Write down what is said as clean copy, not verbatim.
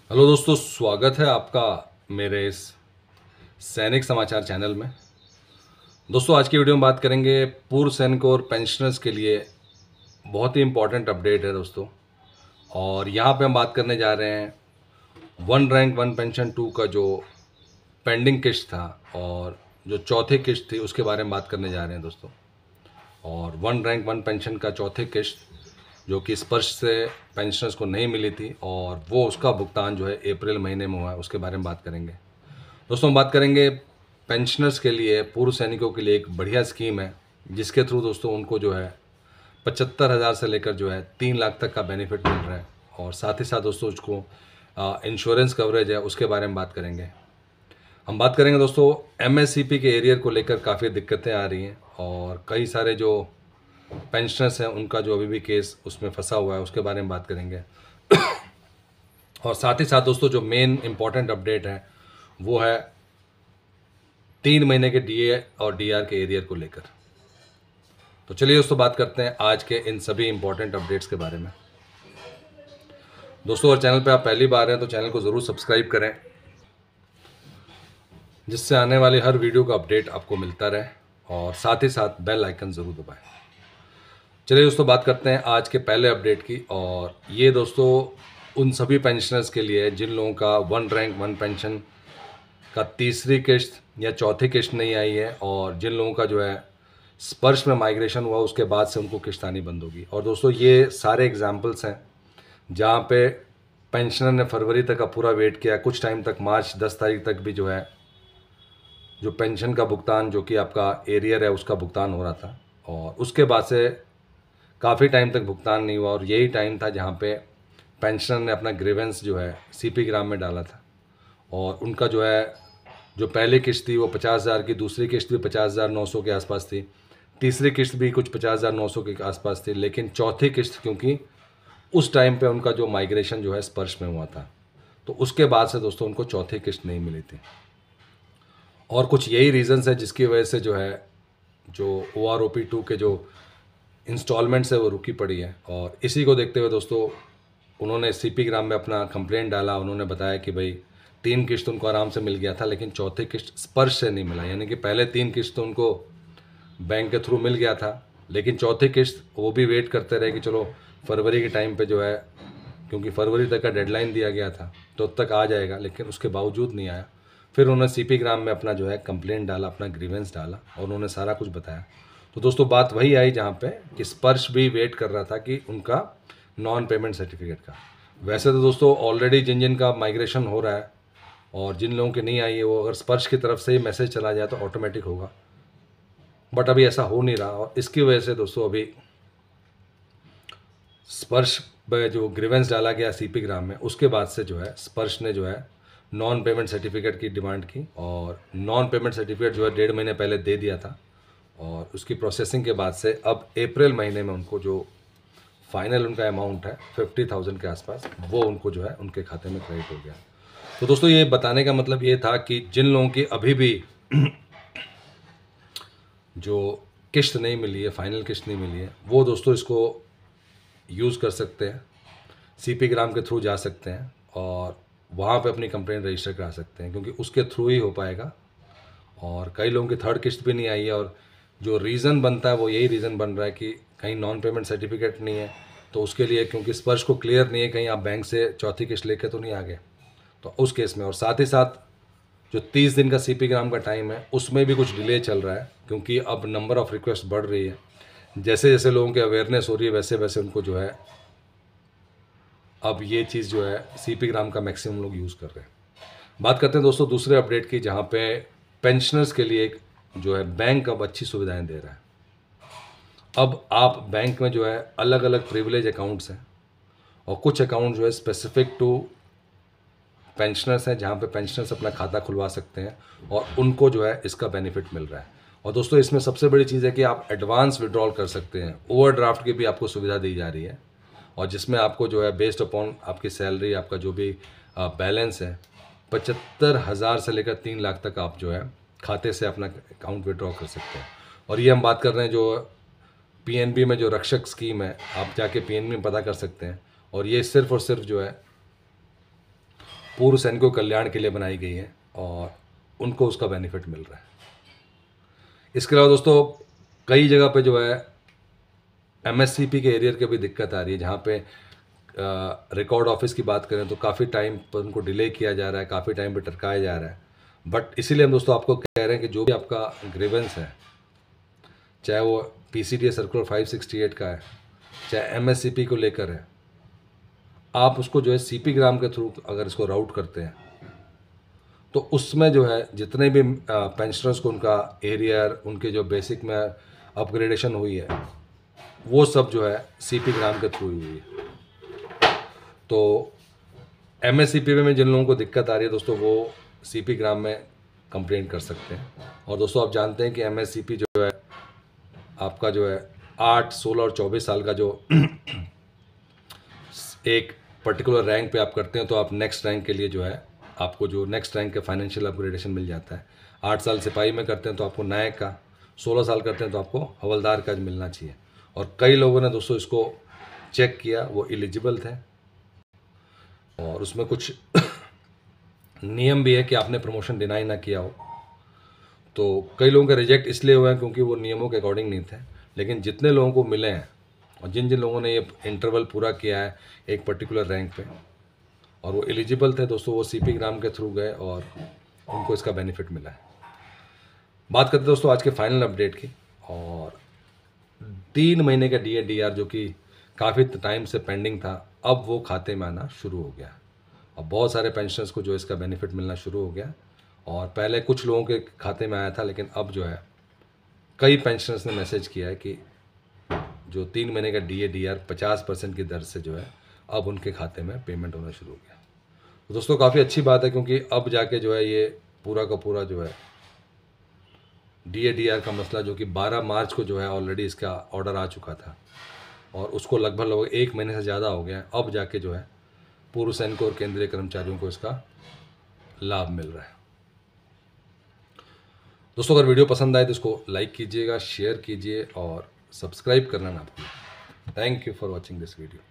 Hello दोस्तों, स्वागत है आपका मेरे इस सैनिक समाचार चैनल में। दोस्तों, आज की वीडियो में बात करेंगे पूर्व सैनिकों और पेंशनर्स के लिए बहुत ही इम्पोर्टेंट अपडेट है दोस्तों। और यहाँ पे हम बात करने जा रहे हैं one rank one pension two का जो पेंडिंग किस्त था और जो चौथी किस्त थी उसके बारे में बात करने जा रहे हैं दोस्तों। और वन रैंक वन पेंशन का चौथी किस्त जो कि स्पर्श से पेंशनर्स को नहीं मिली थी और वो उसका भुगतान जो है अप्रैल महीने में हुआ है, उसके बारे में बात करेंगे दोस्तों। हम बात करेंगे पेंशनर्स के लिए, पूर्व सैनिकों के लिए एक बढ़िया स्कीम है जिसके थ्रू दोस्तों उनको जो है 75,000 से लेकर जो है 3 लाख तक का बेनिफिट मिल रहा है। और साथ ही साथ दोस्तों उसको इंश्योरेंस कवरेज है, उसके बारे में बात करेंगे। हम बात करेंगे दोस्तों एमएससीपी के एरियर को लेकर काफ़ी दिक्कतें आ रही हैं और कई सारे जो पेंशनर्स हैं उनका जो अभी भी केस उसमें फंसा हुआ है, उसके बारे में बात करेंगे। और साथ ही साथ दोस्तों जो मेन इंपॉर्टेंट अपडेट है वो है 3 महीने के डीए और डीआर के एरियर को लेकर। तो चलिए दोस्तों बात करते हैं आज के इन सभी इंपॉर्टेंट अपडेट्स के बारे में। दोस्तों, अगर चैनल पे आप पहली बार हैं तो चैनल को ज़रूर सब्सक्राइब करें जिससे आने वाली हर वीडियो का अपडेट आपको मिलता रहे, और साथ ही साथ बेल आइकन ज़रूर दबाएं। चलिए दोस्तों बात करते हैं आज के पहले अपडेट की। और ये दोस्तों उन सभी पेंशनर्स के लिए है जिन लोगों का वन रैंक वन पेंशन का तीसरी किस्त या चौथी किस्त नहीं आई है, और जिन लोगों का जो है स्पर्श में माइग्रेशन हुआ उसके बाद से उनको किस्त आनी बंद होगी। और दोस्तों ये सारे एग्जाम्पल्स हैं जहाँ पे पेंशनर ने फरवरी तक का पूरा वेट किया, कुछ टाइम तक मार्च 10 तारीख तक भी जो है जो पेंशन का भुगतान जो कि आपका एरियर है उसका भुगतान हो रहा था, और उसके बाद से काफ़ी टाइम तक भुगतान नहीं हुआ। और यही टाइम था जहाँ पे पेंशनर ने अपना ग्रीवेंस जो है सीपी ग्राम में डाला था, और उनका जो है जो पहली किस्त थी वो 50,000 की, दूसरी किस्त भी 50,900 के आसपास थी, तीसरी किस्त भी कुछ 50,900 के आसपास थी। लेकिन चौथी किस्त क्योंकि उस टाइम पे उनका जो माइग्रेशन जो है स्पर्श में हुआ था, तो उसके बाद से दोस्तों उनको चौथी किस्त नहीं मिली थी। और कुछ यही रीज़न्स है जिसकी वजह से जो है जो OROP 2 के जो इंस्टॉलमेंट्स है वो रुकी पड़ी है। और इसी को देखते हुए दोस्तों उन्होंने सीपी ग्राम में अपना कंप्लेंट डाला। उन्होंने बताया कि भाई 3 किस्त उनको आराम से मिल गया था, लेकिन चौथी किस्त स्पर्श से नहीं मिला। यानी कि पहले 3 किस्त तो उनको बैंक के थ्रू मिल गया था, लेकिन चौथी किस्त वो भी वेट करते रहे कि चलो फरवरी के टाइम पे जो है, क्योंकि फरवरी तक का डेडलाइन दिया गया था तो तब तक आ जाएगा, लेकिन उसके बावजूद नहीं आया। फिर उन्होंने सीपी ग्राम में अपना जो है कंप्लेंट डाला, अपना ग्रीवेंस डाला, और उन्होंने सारा कुछ बताया। तो दोस्तों बात वही आई जहाँ पे कि स्पर्श भी वेट कर रहा था कि उनका नॉन पेमेंट सर्टिफिकेट का। वैसे तो दोस्तों ऑलरेडी जिन जिन का माइग्रेशन हो रहा है और जिन लोगों की नहीं आई है, वो अगर स्पर्श की तरफ से ही मैसेज चला जाए तो ऑटोमेटिक होगा, बट अभी ऐसा हो नहीं रहा। और इसकी वजह से दोस्तों अभी स्पर्श पे जो ग्रीवेंस डाला गया सीपी ग्राम में, उसके बाद से जो है स्पर्श ने जो है नॉन पेमेंट सर्टिफिकेट की डिमांड की, और नॉन पेमेंट सर्टिफिकेट जो है 1.5 महीने पहले दे दिया था। और उसकी प्रोसेसिंग के बाद से अब अप्रैल महीने में उनको जो फाइनल उनका अमाउंट है 50,000 के आसपास, वो उनको जो है उनके खाते में क्रेडिट हो गया। तो दोस्तों ये बताने का मतलब ये था कि जिन लोगों की अभी भी जो किस्त नहीं मिली है, फाइनल किस्त नहीं मिली है, वो दोस्तों इसको यूज़ कर सकते हैं, सीपी ग्राम के थ्रू जा सकते हैं और वहाँ पे अपनी कंप्लेंट रजिस्टर करा सकते हैं, क्योंकि उसके थ्रू ही हो पाएगा। और कई लोगों की थर्ड किस्त भी नहीं आई है, और जो रीज़न बनता है वो यही रीज़न बन रहा है कि कहीं नॉन पेमेंट सर्टिफिकेट नहीं है, तो उसके लिए क्योंकि स्पर्श को क्लियर नहीं है कहीं आप बैंक से चौथी किस्त लेके तो नहीं आ गए, तो उस केस में। और साथ ही साथ जो 30 दिन का सीपी ग्राम का टाइम है उसमें भी कुछ डिले चल रहा है, क्योंकि अब नंबर ऑफ़ रिक्वेस्ट बढ़ रही है। जैसे जैसे लोगों की अवेयरनेस हो रही है वैसे वैसे उनको जो है अब ये चीज़ जो है सीपी ग्राम का मैक्सिमम लोग यूज़ कर रहे हैं। बात करते हैं दोस्तों दूसरे अपडेट की, जहाँ पे पेंशनर्स के लिए एक जो है बैंक अब अच्छी सुविधाएं दे रहा है। अब आप बैंक में जो है अलग अलग प्रिविलेज अकाउंट्स हैं, और कुछ अकाउंट जो है स्पेसिफिक टू पेंशनर्स हैं, जहाँ पे पेंशनर्स अपना खाता खुलवा सकते हैं और उनको जो है इसका बेनिफिट मिल रहा है। और दोस्तों इसमें सबसे बड़ी चीज़ है कि आप एडवांस विड्रॉल कर सकते हैं, ओवरड्राफ्ट की भी आपको सुविधा दी जा रही है, और जिसमें आपको जो है बेस्ड अपॉन आपकी सैलरी, आपका जो भी बैलेंस है, 75,000 से लेकर 3 लाख तक आप जो है खाते से अपना अकाउंट विड्रॉ कर सकते हैं। और ये हम बात कर रहे हैं जो पीएनबी में जो रक्षक स्कीम है, आप जाके पीएनबी में पता कर सकते हैं। और ये सिर्फ और सिर्फ जो है पूर्व सैनिकों के कल्याण के लिए बनाई गई हैं और उनको उसका बेनिफिट मिल रहा है। इसके अलावा दोस्तों कई जगह पे जो है एमएससीपी के एरियर की भी दिक्कत आ रही है, जहाँ पे रिकॉर्ड ऑफिस की बात करें तो काफ़ी टाइम पर उनको डिले किया जा रहा है, काफ़ी टाइम पर टरकाया जा रहा है। बट इसीलिए हम दोस्तों आपको कह रहे हैं कि जो भी आपका ग्रीवेंस है, चाहे वो पीसीडीए सर्कुलर 568 का है, चाहे एमएससीपी को लेकर है, आप उसको जो है सीपी ग्राम के थ्रू अगर इसको राउट करते हैं तो उसमें जो है जितने भी पेंशनर्स को उनका एरियर, उनके जो बेसिक में अपग्रेडेशन हुई है, वो सब जो है सीपी ग्राम के थ्रू हुई है। तो एमएससीपी में जिन लोगों को दिक्कत आ रही है दोस्तों, वो सीपी ग्राम में कंप्लेंट कर सकते हैं। और दोस्तों आप जानते हैं कि एमएससीपी जो है आपका जो है 8, 16 और 24 साल का जो एक पर्टिकुलर रैंक पे आप करते हैं तो आप नेक्स्ट रैंक के लिए जो है आपको जो नेक्स्ट रैंक का फाइनेंशियल अपग्रेडेशन मिल जाता है। 8 साल सिपाही में करते हैं तो आपको नायक का, 16 साल करते हैं तो आपको हवलदार का मिलना चाहिए। और कई लोगों ने दोस्तों इसको चेक किया, वो एलिजिबल थे और उसमें कुछ नियम भी है कि आपने प्रमोशन डिनाई ना किया हो। तो कई लोगों का रिजेक्ट इसलिए हुआ है क्योंकि वो नियमों के अकॉर्डिंग नहीं थे, लेकिन जितने लोगों को मिले हैं और जिन जिन लोगों ने ये इंटरवल पूरा किया है एक पर्टिकुलर रैंक पे और वो एलिजिबल थे दोस्तों, वो सीपी ग्राम के थ्रू गए और उनको इसका बेनिफिट मिला है। बात करते हैं दोस्तों आज के फाइनल अपडेट की। और 3 महीने का डीआर जो कि काफ़ी टाइम से पेंडिंग था, अब वो खाते में आना शुरू हो गया। अब बहुत सारे पेंशनर्स को जो इसका बेनिफिट मिलना शुरू हो गया और पहले कुछ लोगों के खाते में आया था, लेकिन अब जो है कई पेंशनर्स ने मैसेज किया है कि जो 3 महीने का डीआर 50% की दर से जो है अब उनके खाते में पेमेंट होना शुरू हो गया। तो दोस्तों काफ़ी अच्छी बात है, क्योंकि अब जाके जो है ये पूरा का पूरा जो है डीआर का मसला जो कि 12 मार्च को जो है ऑलरेडी इसका ऑर्डर आ चुका था और उसको लगभग 1 महीने से ज़्यादा हो गया है, अब जाके जो है पूर्व सैनिकों और केंद्रीय कर्मचारियों को इसका लाभ मिल रहा है। दोस्तों अगर वीडियो पसंद आए तो इसको लाइक कीजिएगा, शेयर कीजिए और सब्सक्राइब करना ना भूलें। Thank you for watching this video.